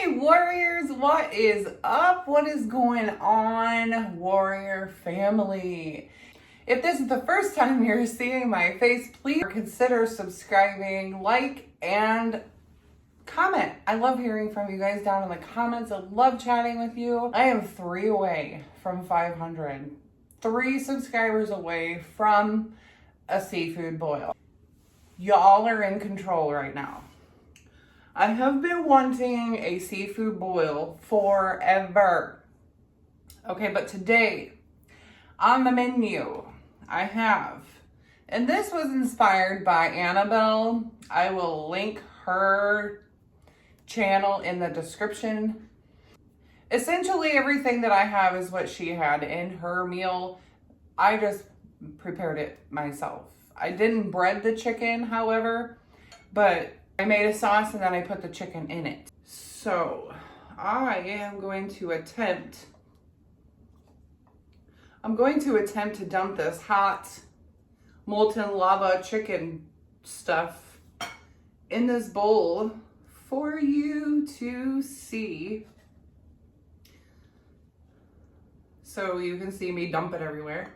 Hey warriors, what is up? What is going on, warrior family? If this is the first time you're seeing my face, please consider subscribing, like, and comment. I love hearing from you guys down in the comments. I love chatting with you. I am 3 away from 500. 3 subscribers away from a seafood boil. Y'all are in control right now. I have been wanting a seafood boil forever. Okay, but today on the menu I have, and this was inspired by Annabelle. I will link her channel in the description. Essentially everything that I have is what she had in her meal. I just prepared it myself. I didn't bread the chicken, however, but I made a sauce and then I put the chicken in it. So I am going to attempt to dump this hot molten lava chicken stuff in this bowl for you to see. So you can see me dump it everywhere.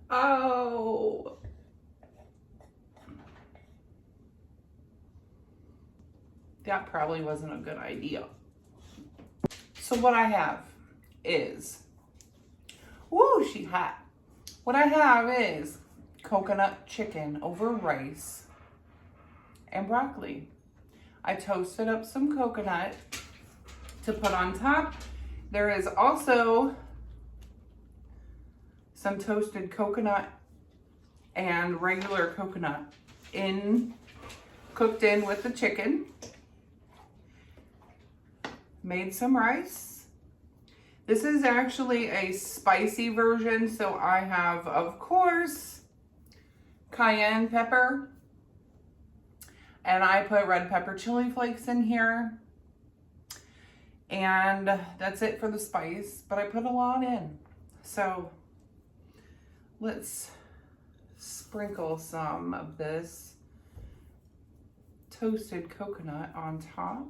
Oh. That probably wasn't a good idea. So what I have is, woo, she hot. What I have is coconut chicken over rice and broccoli. I toasted up some coconut to put on top. There is also some toasted coconut and regular coconut cooked in with the chicken. Made some rice. This is actually a spicy version, so I have, of course, cayenne pepper, and I put red pepper chili flakes in here, and that's it for the spice, but I put a lot in. So let's sprinkle some of this toasted coconut on top.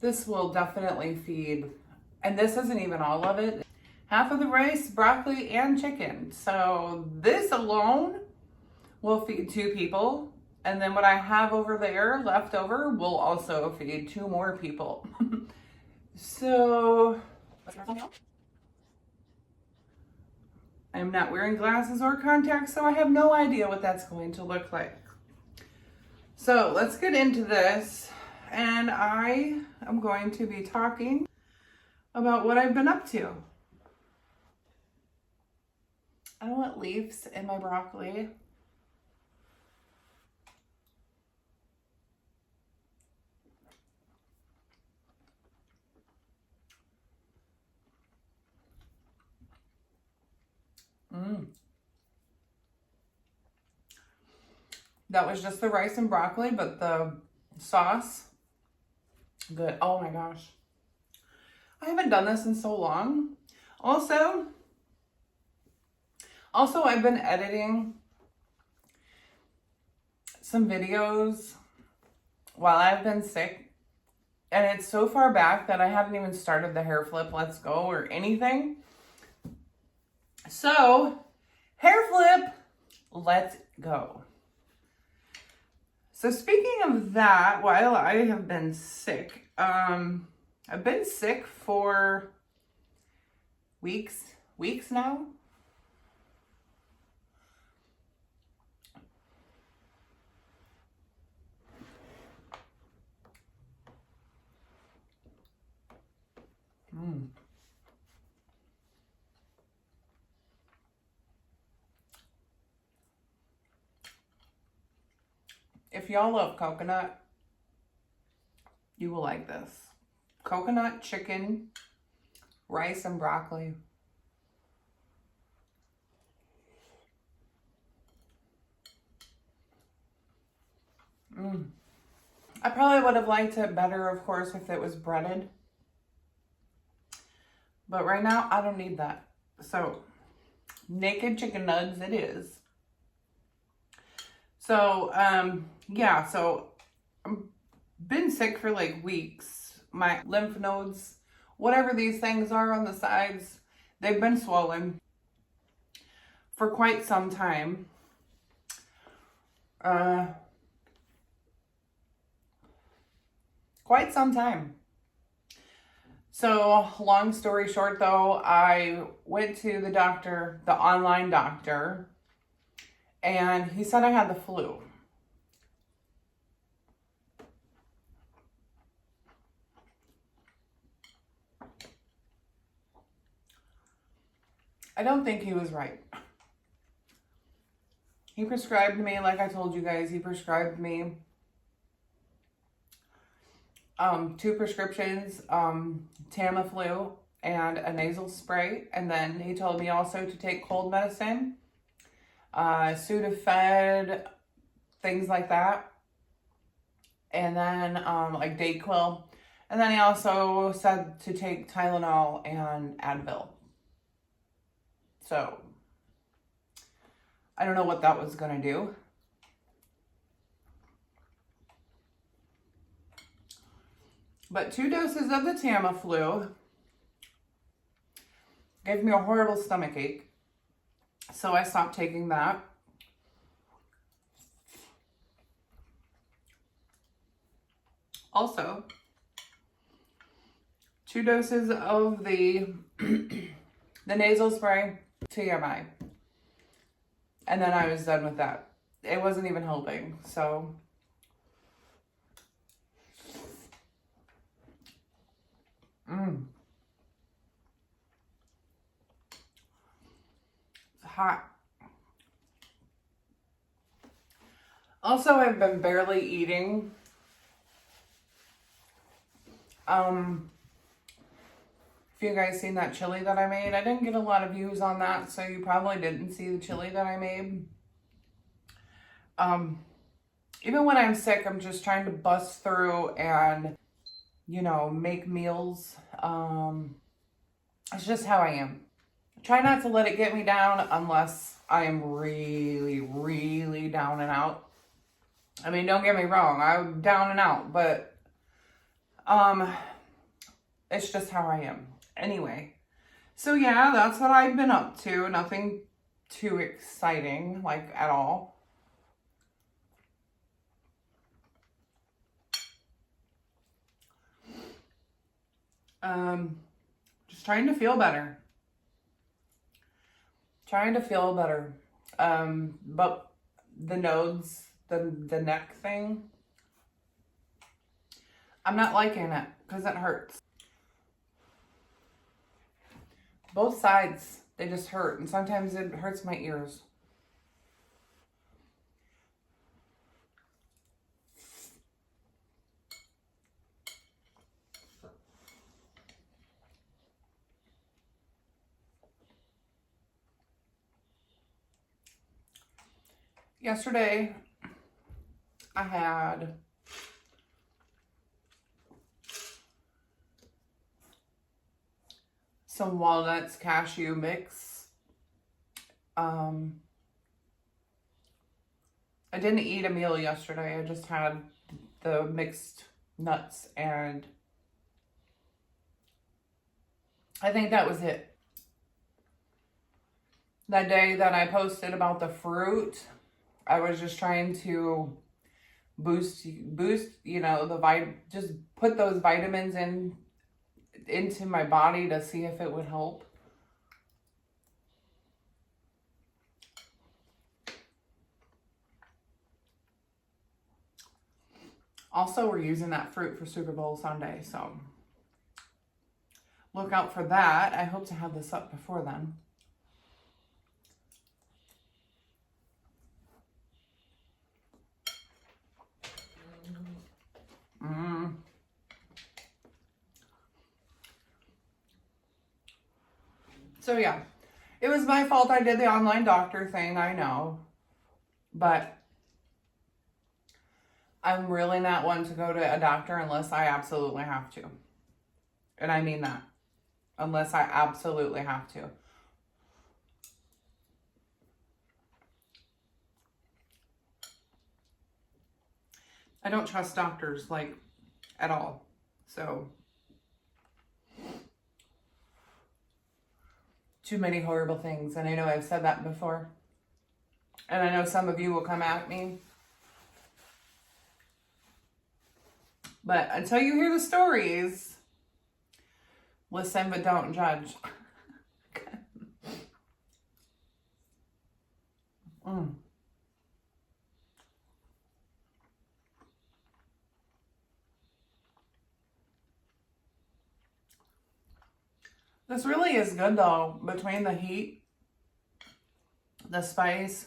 This will definitely feed, and this isn't even all of it, half of the rice, broccoli, and chicken. So this alone will feed 2 people. And then what I have over there left over will also feed 2 more people. So I'm not wearing glasses or contacts, so I have no idea what that's going to look like. So let's get into this. And I am going to be talking about what I've been up to. I don't want leaves in my broccoli. That was just the rice and broccoli, but the sauce, good. Oh my gosh. I haven't done this in so long. Also, I've been editing some videos while I've been sick, and it's so far back that I haven't even started the hair flip let's go or anything. So, hair flip, let's go. So speaking of that, while I have been sick, I've been sick for weeks now. If y'all love coconut, you will like this. Coconut chicken, rice, and broccoli. I probably would have liked it better, of course, if it was breaded. But right now, I don't need that. So, naked chicken nugs it is. So, yeah, so I've been sick for like weeks. My lymph nodes, whatever these things are on the sides, they've been swollen for quite some time. Quite some time. So, long story short though, I went to the doctor, the online doctor, and he said I had the flu. I don't think he was right. He prescribed me, like I told you guys, he prescribed me 2 prescriptions, Tamiflu and a nasal spray. And then he told me also to take cold medicine, Sudafed, things like that. And then like Dayquil. And then he also said to take Tylenol and Advil. So, I don't know what that was going to do. But 2 doses of the Tamiflu gave me a horrible stomach ache. So I stopped taking that. Also, 2 doses of the nasal spray, TMI. And then I was done with that. It wasn't even helping, so. It's hot. Also, I've been barely eating. If you guys seen that chili that I made, I didn't get a lot of views on that, so you probably didn't see the chili that I made. Even when I'm sick, I'm just trying to bust through and, you know, make meals. It's just how I am. Try not to let it get me down unless I am really, really down and out. I mean, don't get me wrong, I'm down and out, but it's just how I am. Anyway, so yeah, that's what I've been up to. Nothing too exciting, like, at all. Just trying to feel better. Trying to feel better. But the nodes, the neck thing, I'm not liking it because it hurts. Both sides, they just hurt, and sometimes it hurts my ears. Yesterday, I had some walnuts cashew mix. I didn't eat a meal yesterday. I just had the mixed nuts, and I think that was it. That day that I posted about the fruit, I was just trying to boost, you know, just put those vitamins into my body to see if it would help. Also, we're using that fruit for Super Bowl Sunday, so look out for that. I hope to have this up before then. So yeah, it was my fault I did the online doctor thing, I know. But I'm really not one to go to a doctor unless I absolutely have to. And I mean that. Unless I absolutely have to. I don't trust doctors, like, at all. So, too many horrible things. And I know I've said that before. And I know some of you will come at me. But until you hear the stories, listen but don't judge. mm. This really is good though, between the heat, the spice,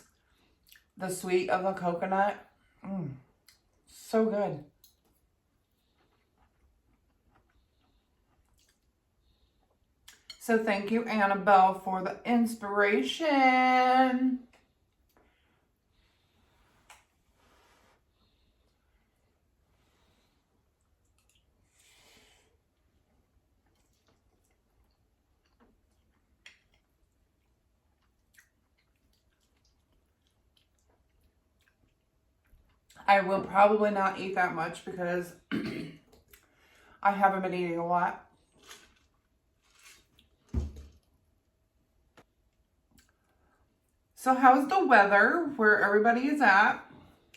the sweet of the coconut. So good. So thank you, Annabelle, for the inspiration. I will probably not eat that much because I haven't been eating a lot. So how's the weather where everybody is at?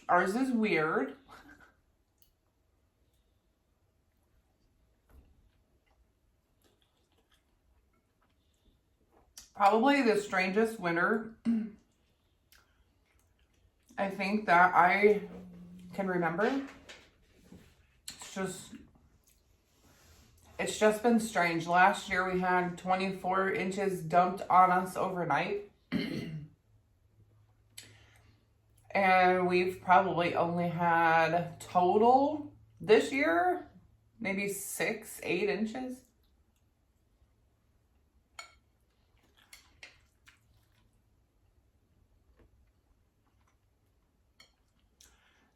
Ours is weird. Probably the strangest winter I think that I can remember. It's just been strange. Last year we had 24 inches dumped on us overnight. And we've probably only had total this year, maybe 6, 8 inches.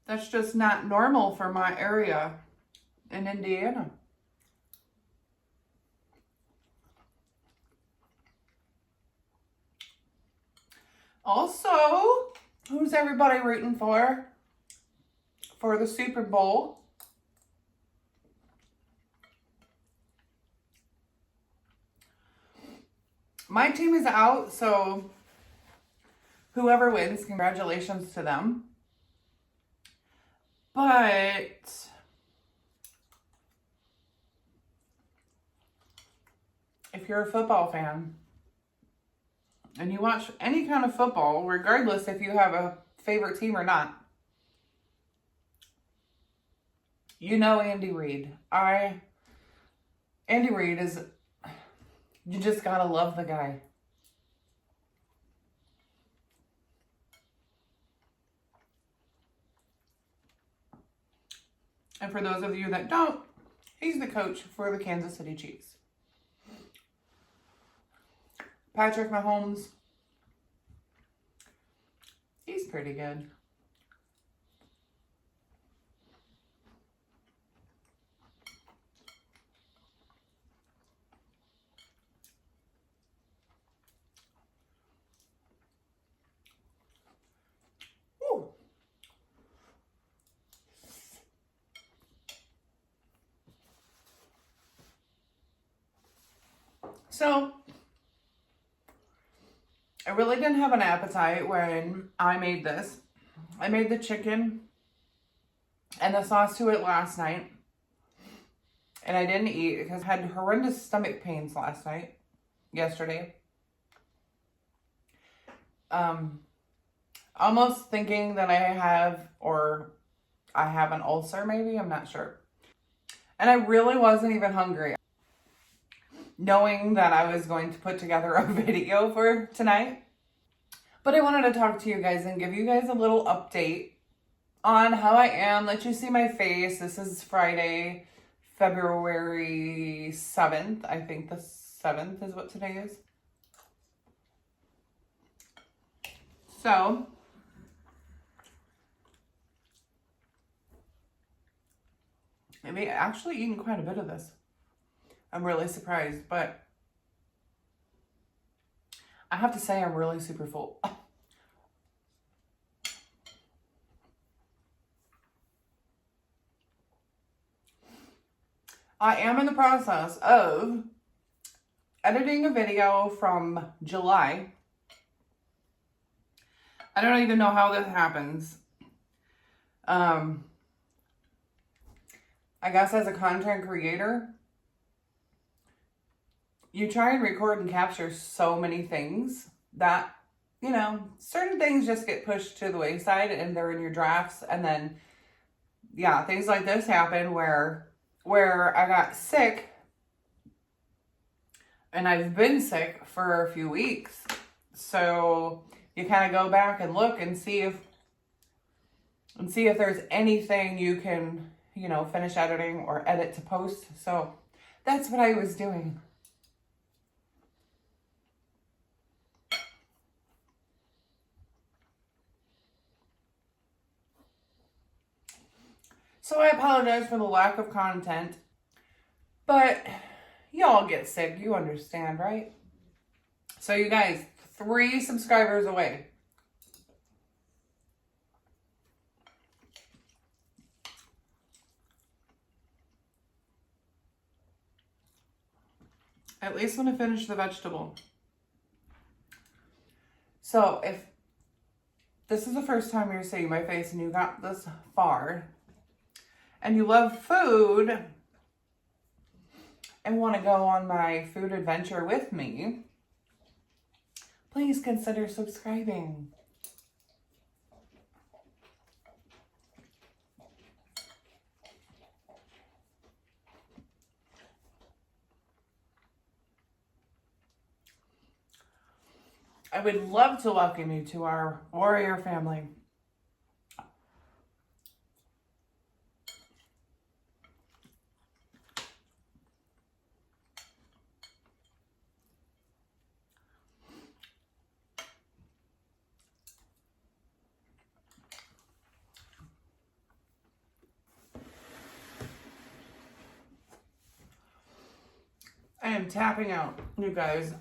That's just not normal for my area in Indiana. Also, who's everybody rooting for the Super Bowl? My team is out, so whoever wins, congratulations to them. But if you're a football fan and you watch any kind of football, regardless if you have a favorite team or not, you know Andy Reid. Andy Reid is, you just gotta love the guy. And for those of you that don't, he's the coach for the Kansas City Chiefs. Patrick Mahomes, he's pretty good. Woo. So, I really didn't have an appetite when I made this. I made the chicken and the sauce to it last night. And I didn't eat because I had horrendous stomach pains yesterday. Almost thinking that I have an ulcer maybe, I'm not sure. And I really wasn't even hungry, knowing that I was going to put together a video for tonight. But I wanted to talk to you guys and give you guys a little update on how I am. Let you see my face. This is Friday, February 7th. I think the 7th is what today is. So, Maybe actually eaten quite a bit of this. I'm really surprised, but I have to say I'm really super full. I am in the process of editing a video from July. I don't even know how this happens. I guess as a content creator, you try and record and capture so many things that, you know, certain things just get pushed to the wayside and they're in your drafts. And then, yeah, things like this happen where I got sick, and I've been sick for a few weeks. So you kind of go back and look and see if there's anything you can, you know, finish editing or edit to post. So that's what I was doing. So I apologize for the lack of content, but y'all get sick, you understand, right? So you guys, 3 subscribers away. At least when I finish the vegetable. So if this is the first time you're seeing my face and you got this far, and you love food and want to go on my food adventure with me, please consider subscribing. I would love to welcome you to our warrior family. I am tapping out, you guys.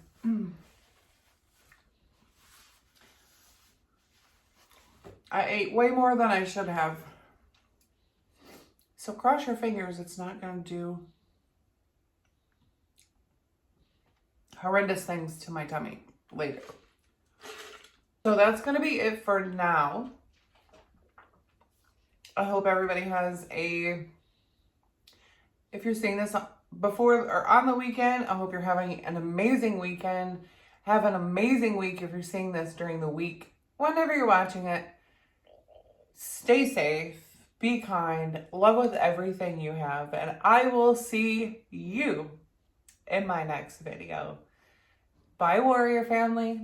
I ate way more than I should have. So cross your fingers, it's not going to do horrendous things to my tummy later. So that's going to be it for now. I hope everybody has if you're seeing this before or on the weekend, I hope you're having an amazing weekend. Have an amazing week if you're seeing this during the week. Whenever you're watching it, stay safe, be kind, love with everything you have, and I will see you in my next video. Bye, warrior family.